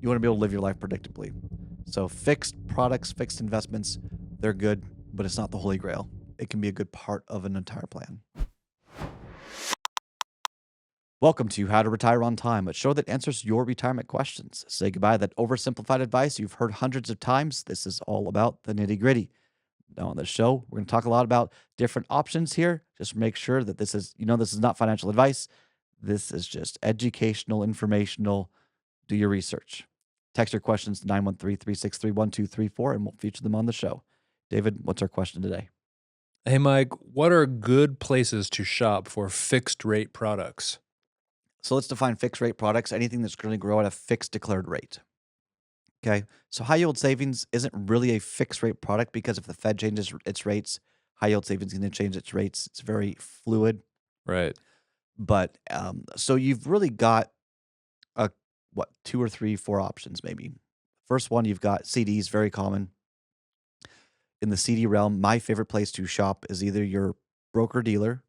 You want to be able to live your life predictably. So fixed products, fixed investments, they're good, but it's not the holy grail. It can be a good part of an entire plan. Welcome to How to Retire on Time, a show that answers your retirement questions. Say goodbye to that oversimplified advice you've heard hundreds of times. This is all about the nitty gritty. Now, on the show, we're going to talk a lot about different options here. Just make sure that this is not financial advice. This is just educational, informational. Do your research. Text your questions to 913-363-1234 and we'll feature them on the show. David, what's our question today? Hey, Mike, what are good places to shop for fixed rate products? So let's define fixed rate products, anything that's going to grow at a fixed declared rate. Okay. So high yield savings isn't really a fixed rate product because if the Fed changes its rates, high yield savings is going to change its rates. It's very fluid. Right. But so you've really got a two or three, four options maybe. First one, you've got CDs, very common. In the CD realm, my favorite place to shop is either your broker dealer.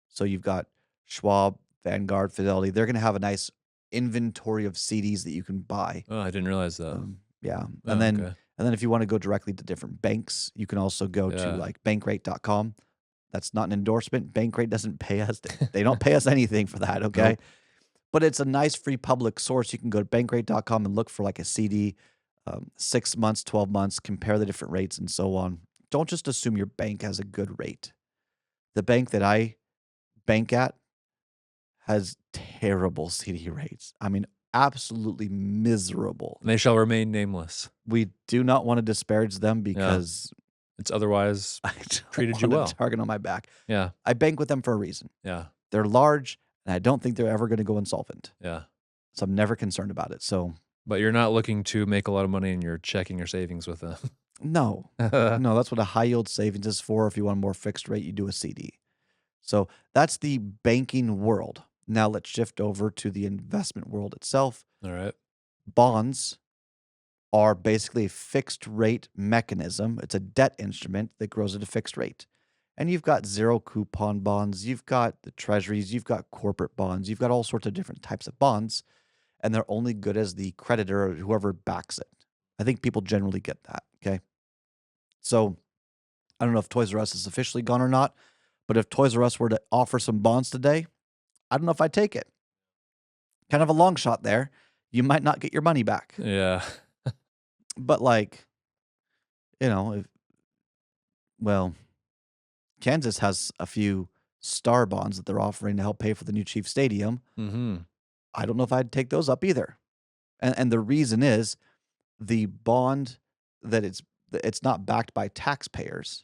So you've got Schwab, Vanguard, Fidelity. They're going to have a nice inventory of CDs that you can buy. Oh, I didn't realize that. Yeah. Oh, okay. And then if you want to go directly to different banks, you can also go to Yeah. like bankrate.com. That's not an endorsement. Bankrate doesn't pay us. They don't pay us anything for that, okay? Nope. But it's a nice free public source. You can go to bankrate.com and look for like a CD, 6 months, 12 months, compare the different rates and so on. Don't just assume your bank has a good rate. The bank that I bank at has terrible CD rates. I mean, absolutely miserable. They shall remain nameless. We do not want to disparage them because It's otherwise I don't treated you want a well. target on my back. Yeah. I bank with them for a reason. Yeah. They're large, and I don't think they're ever going to go insolvent. Yeah. So I'm never concerned about it. So But you're not looking to make a lot of money in your checking or savings with them. no, no, that's what a high yield savings is for. If you want a more fixed rate, you do a CD. So that's the banking world. Now let's shift over to the investment world itself. All right. Bonds are basically a fixed rate mechanism. It's a debt instrument that grows at a fixed rate. And you've got zero coupon bonds, you've got the treasuries, you've got corporate bonds, you've got all sorts of different types of bonds, and they're only good as the creditor or whoever backs it. I think people generally get that. Okay. So I don't know if Toys R Us is officially gone or not, but if Toys R Us were to offer some bonds today, I don't know if I'd take it. Kind of a long shot there. You might not get your money back. Yeah. But like, you know, Kansas has a few star bonds that they're offering to help pay for the new Chief Stadium. Mm-hmm. I don't know if I'd take those up either. And the reason is the bond that it's not backed by taxpayers.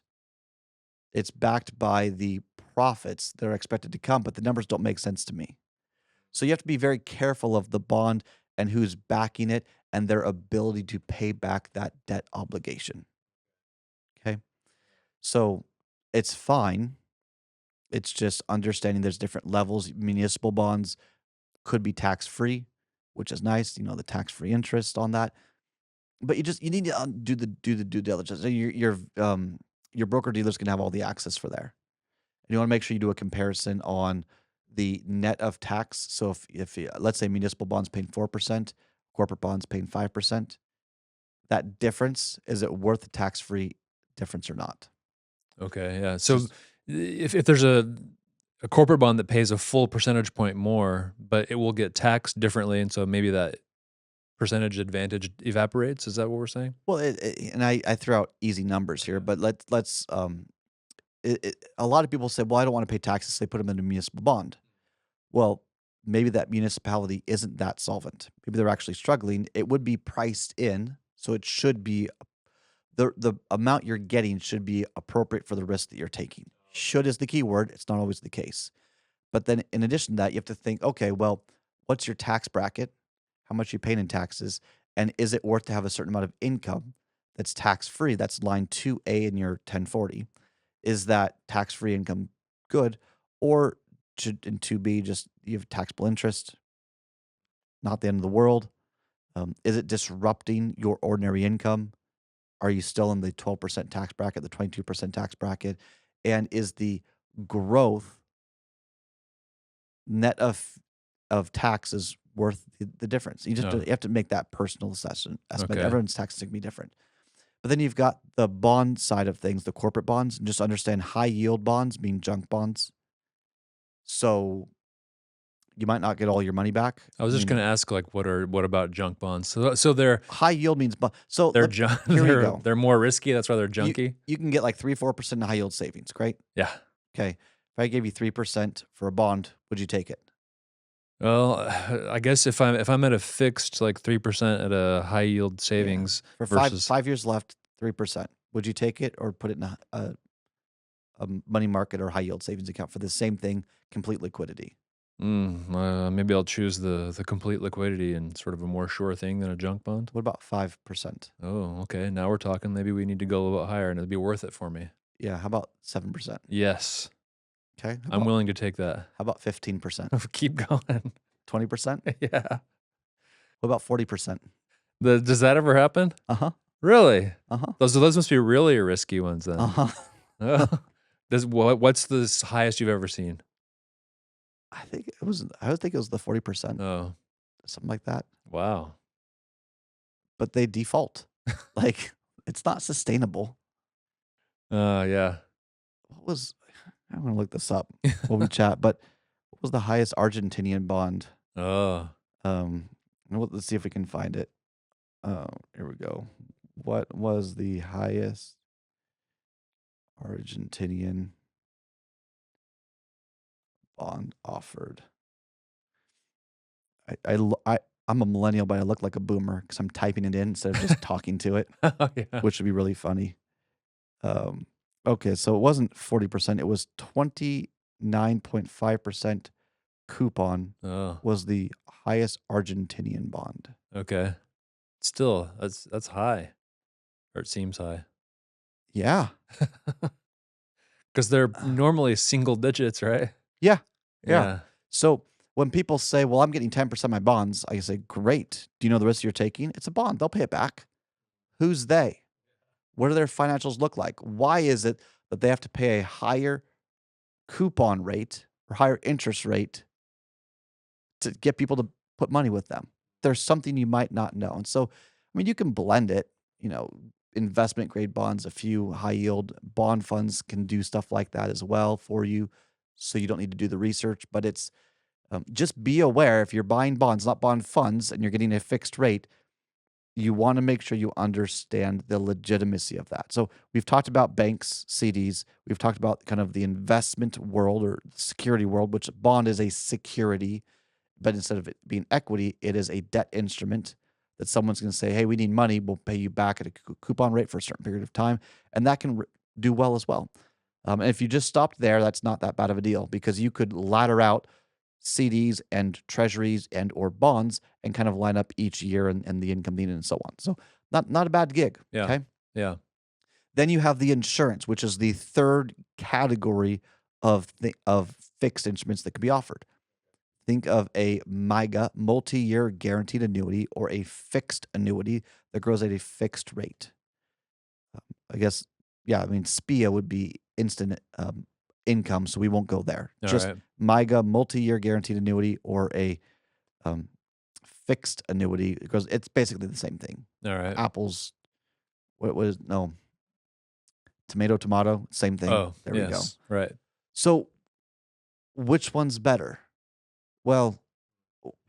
It's backed by the profits that are expected to come, but the numbers don't make sense to me. So you have to be very careful of the bond and who's backing it and their ability to pay back that debt obligation. Okay. So it's fine. It's just understanding there's different levels. Municipal bonds could be tax free, which is nice. You know, the tax free interest on that. But you need to do the due diligence. So your broker dealer's gonna have all the access for there. And you want to make sure you do a comparison on the net of tax. So let's say municipal bonds paying 4%, corporate bonds paying 5%, that difference, is it worth the tax free difference or not? Okay. Yeah. It's So just if there's a corporate bond that pays a full percentage point more, but it will get taxed differently, and so maybe that percentage advantage evaporates. Is that what we're saying? well, and I threw out easy numbers here, but let's a lot of people say, well, I don't want to pay taxes. So they put them in a municipal bond. Well, maybe that municipality isn't that solvent. Maybe they're actually struggling. It would be priced in, so it should be the amount you're getting should be appropriate for the risk that you're taking. Should is the key word. It's not always the case. But then in addition to that, you have to think, okay, well, what's your tax bracket? How much you paying in taxes? And is it worth to have a certain amount of income that's tax free? That's line 2A in your 1040. Is that tax free income good? Or should in 2B just you have taxable interest, not the end of the world? Is it disrupting your ordinary income? Are you still in the 12% tax bracket, the 22% tax bracket? And is the growth net of taxes worth the difference. You Oh, have to make that personal estimate. okay. Everyone's tax is going to be different. But then you've got the bond side of things, the corporate bonds, and just understand high yield bonds mean junk bonds. So you might not get all your money back. I was I just mean, gonna ask, like, what about junk bonds? So they're high yield means so they're junk here you go. they're more risky. That's why they're You junky. you can get like 3-4% in high yield savings. Great. Yeah. Okay. If I gave you 3% for a bond, would you take it? Well, I guess if I'm at a fixed like 3% at a high yield Yeah. savings For versus 5 years left, 3%. Would you take it or put it in a money market or high yield savings account for the same thing, complete liquidity? maybe I'll choose the complete liquidity and sort of a more sure thing than a junk bond. What about 5%? Oh, okay. Now we're talking. Maybe we need to go a little bit higher and it'd be worth it for me. Yeah. How about 7%? Yes, Okay. I'm willing to take that. How about 15%? Keep going. 20%? Yeah. What about 40%? Does that ever happen? Uh-huh. Really? Uh-huh. Those must be really risky ones then. Uh-huh. Oh. What's the highest you've ever seen? I would think it was the 40%, Oh, something like that. wow. But they default. Like it's not sustainable. Yeah. What was I'm gonna look this up while we chat, but what was the highest Argentinian bond? Oh, Um let's see if we can find it. Here we go. What was the highest Argentinian bond offered? I'm a millennial, but I look like a boomer because I'm typing it in instead of just talking to it, oh yeah. which would be really funny. Um, okay, so it wasn't 40%, it was 29.5% coupon Oh, was the highest Argentinian bond. okay. Still, that's high, or it seems high, Yeah. because they're normally single digits, right? Yeah. Yeah. Yeah. So when people say, "Well, I'm getting 10% of my bonds," I say, "Great. Do you know the risk you're taking? It's a bond. They'll pay it back." Who's they? What do their financials look like? Why is it that they have to pay a higher coupon rate or higher interest rate to get people to put money with them? There's something you might not know. And so, I mean, you can blend it, you know, investment grade bonds, a few high yield bond funds can do stuff like that as well for you. So you don't need to do the research, but it's just be aware if you're buying bonds, not bond funds, and you're getting a fixed rate, you want to make sure you understand the legitimacy of that. So we've talked about banks, CDs. We've talked about kind of the investment world or security world, which bond is a security, but instead of it being equity, it is a debt instrument that someone's going to say, "Hey, we need money. We'll pay you back at a coupon rate for a certain period of time," and that can do well as well. And if you just stopped there, that's not that bad of a deal because you could ladder out CDs and treasuries and or bonds and kind of line up each year and the income needed and so on. So not a bad gig. Yeah. Okay. Yeah. Then you have the insurance, which is the third category of fixed instruments that could be offered. Think of a MIGA, multi-year guaranteed annuity, or a fixed annuity that grows at a fixed rate. I guess, yeah, I mean, SPIA would be instant income, so we won't go there. All Just right. MIGA, multi-year guaranteed annuity, or a um, fixed annuity, because it's basically the same thing. All right. Apples, what was no tomato, same thing. Oh, There we go. yes. Right. So, which one's better? Well,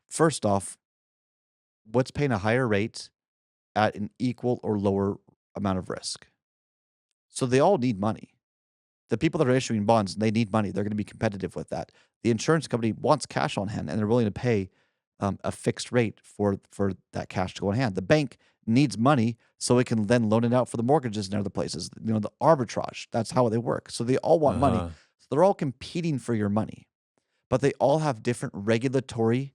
first off, what's paying a higher rate at an equal or lower amount of risk? So they all need money. The people that are issuing bonds, they need money. They're going to be competitive with that. The insurance company wants cash on hand, and they're willing to pay a fixed rate for that cash to go on hand. The bank needs money so it can then loan it out for the mortgages and other places. You know, the arbitrage. That's how they work. So they all want money. Uh-huh. So they're all competing for your money, but they all have different regulatory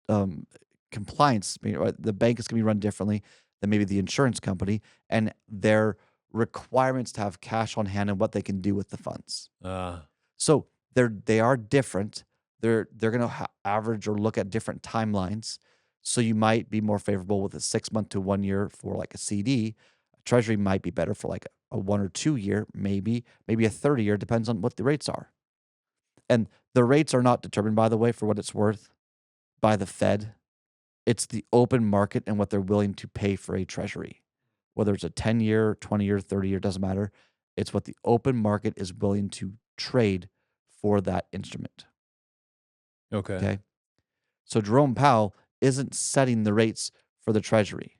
um, compliance. I mean, the bank is going to be run differently than maybe the insurance company, and their requirements to have cash on hand and what they can do with the funds. Uh, So they are different. They're going to average or look at different timelines. So you might be more favorable with a 6 month to 1 year for like a CD. A treasury might be better for like a 1 or 2 year, maybe a 30 year. Depends on what the rates are. And the rates are not determined, by the way, for what it's worth. by the Fed. It's the open market and what they're willing to pay for a treasury. Whether it's a 10-year, 20-year, 30-year, doesn't matter. It's what the open market is willing to trade for that instrument. Okay. Okay. So Jerome Powell isn't setting the rates for the treasury.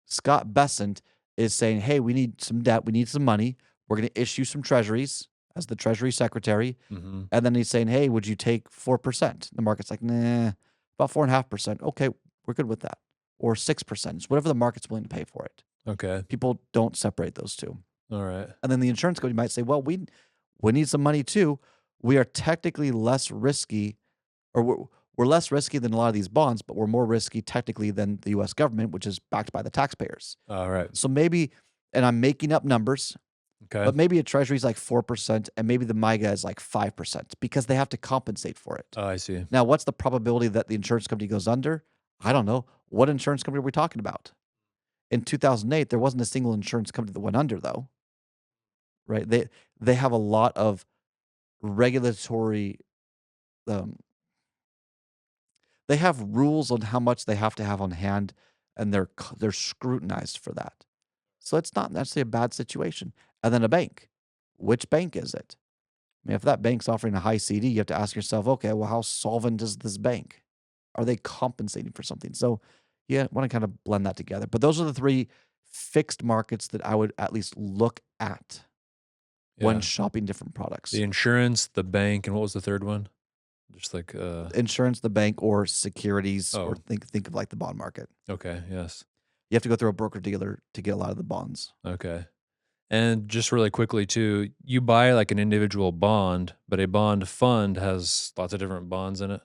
Scott Bessent is saying, hey, we need some debt, we need some money. We're going to issue some treasuries as the treasury secretary. Mhm. And then he's saying, hey, would you take 4%? The market's like, nah, about 4.5%. Okay, we're good with that. Or 6%. It's whatever the market's willing to pay for it. Okay. People don't separate those two. All right. And then the insurance company might say, well, we need some money too. We are technically less risky, or we're less risky than a lot of these bonds, but we're more risky technically than the US government, which is backed by the taxpayers. All right. So maybe, and I'm making up numbers, Okay. but maybe a treasury is like 4% and maybe the MIGA is like 5% because they have to compensate for it. Oh, I see. Now, what's the probability that the insurance company goes under? I don't know. What insurance company are we talking about? In 2008, there wasn't a single insurance company that went under, though, right? They have a lot of regulatory. Um, they have rules on how much they have to have on hand, and they're scrutinized for that. So it's not necessarily a bad situation. And then a bank, which bank is it? I mean, if that bank's offering a high CD, you have to ask yourself, okay, well, how solvent is this bank? Are they compensating for something? So, yeah, I want to kind of blend that together. But those are the three fixed markets that I would at least look at when Yeah. shopping different products. The insurance, the bank, and what was the third one? Just like Insurance, the bank, or securities, or oh, think of like the bond market. okay, yes. You have to go through a broker dealer to get a lot of the bonds. Okay. And just really quickly too, you buy like an individual bond, but a bond fund has lots of different bonds in it.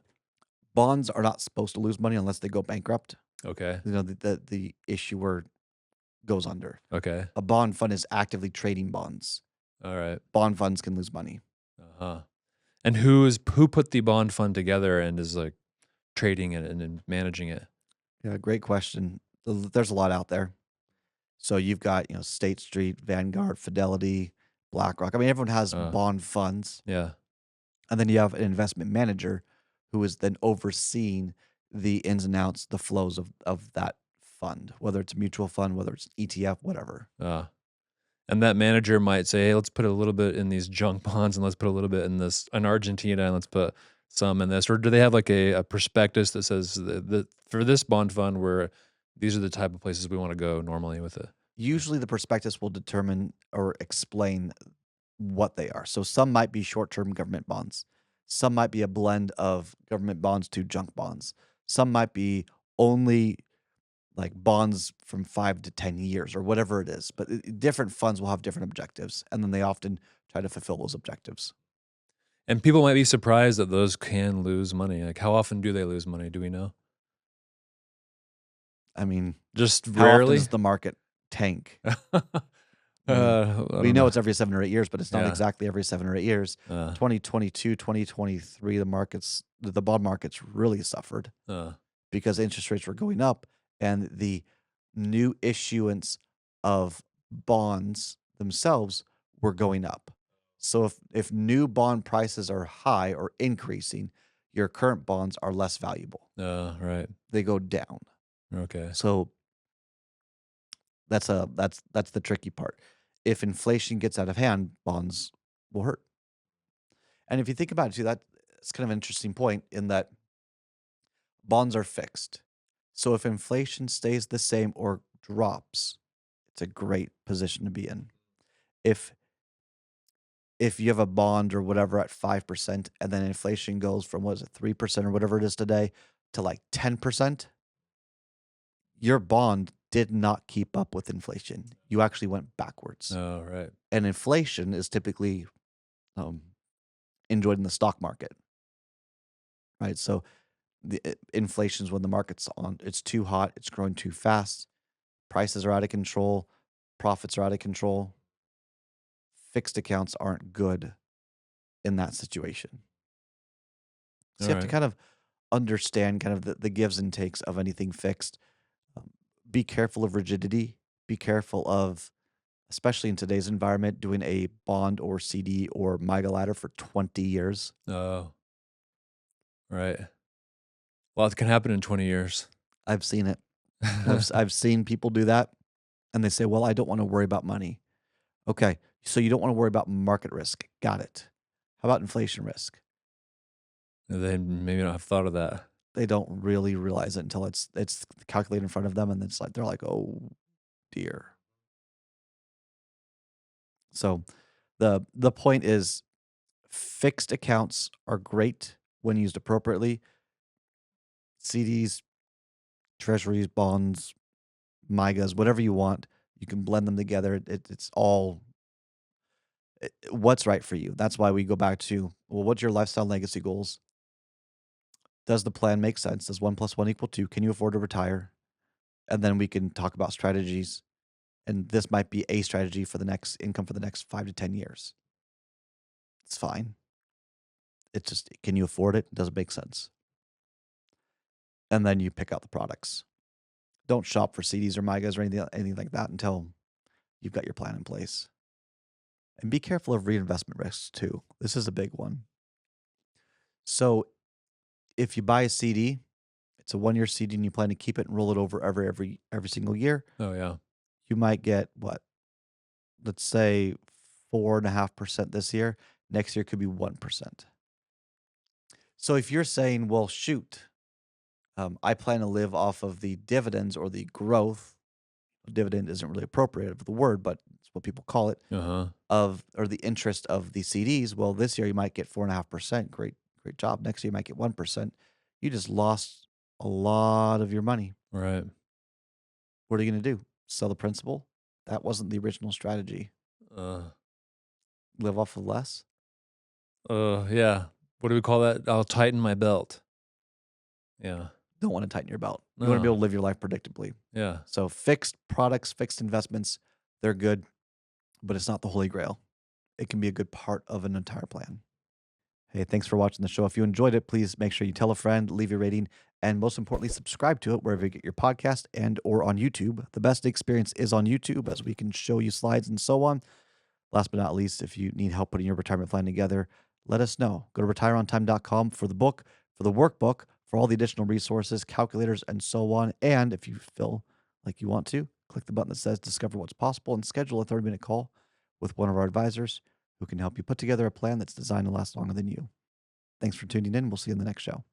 Bonds are not supposed to lose money unless they go bankrupt. Okay. You know, the issuer goes under. Okay. A bond fund is actively trading bonds. All right. Bond funds can lose money. Uh-huh. And who put the bond fund together and is like trading it and managing it? Yeah, great question. There's a lot out there. So you've got, State Street, Vanguard, Fidelity, BlackRock. I mean, everyone has Uh, bond funds. yeah. And then you have an investment manager who is then overseeing the ins and outs, the flows of that fund, whether it's a mutual fund, whether it's an ETF, whatever. And that manager might say, hey, let's put a little bit in these junk bonds and let's put a little bit in Argentina and let's put some in this. Or do they have like a prospectus that says that for this bond fund where these are the type of places we want to go normally with it? Usually the prospectus will determine or explain what they are. So some might be short-term government bonds. Some might be a blend of government bonds to junk bonds. Some might be only like bonds from 5 to 10 years or whatever it is. But different funds will have different objectives, and then they often try to fulfill those objectives. And people might be surprised that those can lose money. Like how often do they lose money? Do we know? I mean, Just how often rarely? does the market tank? I We don't know know. it's every 7 or 8 years, but it's not Yeah. exactly every 7 or 8 years. Uh, 2022, 2023, the bond markets really suffered uh, because interest rates were going up and the new issuance of bonds themselves were going up. So if new bond prices are high or increasing, your current bonds are less valuable. right. They go down. Okay. So that's the tricky part. If inflation gets out of hand, bonds will hurt. And if you think about it too, that's kind of an interesting point in that bonds are fixed. So if inflation stays the same or drops, it's a great position to be in. If if you have a bond or whatever at 5% and then inflation goes from what is it, 3% or whatever it is today to like 10%, your bond did not keep up with inflation. You actually went backwards. Oh, right. And inflation is typically um, enjoyed in the stock market, right? So inflation is when the market's on, it's too hot, it's growing too fast, prices are out of control, profits are out of control. Fixed accounts aren't good in that situation. So All you have to right. kind of understand kind of the gives and takes of anything fixed. Um, be careful of rigidity. Be careful of, especially in today's environment, doing a bond or CD or MIGA ladder for 20 years. Oh, right. Lots can happen in 20 years. I've seen it. I've seen people do that, and they say, "Well, I don't wanna worry about money." Okay, so you don't wanna worry about market risk. Got it. How about inflation risk? They maybe not have thought of that. They don't really realize it until it's calculated in front of them, and it's like they're like, "Oh, dear." So, the point is fixed accounts are great when used appropriately. CDs, treasuries, bonds, MYGAs, whatever you want, you can blend them together. It's all what's right for you. That's why we go back to, well, what's your lifestyle legacy goals? Does the plan make sense? Does 1 plus 1 equal 2? Can you afford to retire? And then we can talk about strategies. And this might be a strategy for the next income for the next 5 to 10 years. It's fine. It's just, can you afford it? Does it make sense? And then you pick out the products. Don't shop for CDs or MYGAs or anything like that until you've got your plan in place. And be careful of reinvestment risks too. This is a big one. So if you buy a CD, it's a 1 year CD and you plan to keep it and roll it over every single year, Oh, yeah. you might get what? Let's say 4.5% this year. Next year could be 1%. So if you're saying, well, shoot, I plan to live off of the dividends or the growth. Dividend isn't really appropriate of the word, but it's what people call it, Uh-huh. of or the interest of the CDs. Well, this year you might get 4.5%. Great job. Next year you might get 1%. You just lost a lot of your money. Right. What are you going to do? Sell the principal? That wasn't the original strategy. Uh, Live off of less? yeah. What do we call that? I'll tighten my belt. Yeah. Don't want to tighten your belt. You want to be No. able to live your life predictably. Yeah. So fixed products, fixed investments, they're good, but it's not the holy grail. It can be a good part of an entire plan. Hey, thanks for watching the show. If you enjoyed it, please make sure you tell a friend, leave your rating, and most importantly, subscribe to it wherever you get your podcast and or on YouTube. The best experience is on YouTube as we can show you slides and so on. Last but not least, if you need help putting your retirement plan together, let us know. Go to retireontime.com for the book, for the workbook, for all the additional resources, calculators, and so on. And if you feel like you want to, click the button that says Discover What's Possible and schedule a 30-minute call with one of our advisors who can help you put together a plan that's designed to last longer than you. Thanks for tuning in. We'll see you in the next show.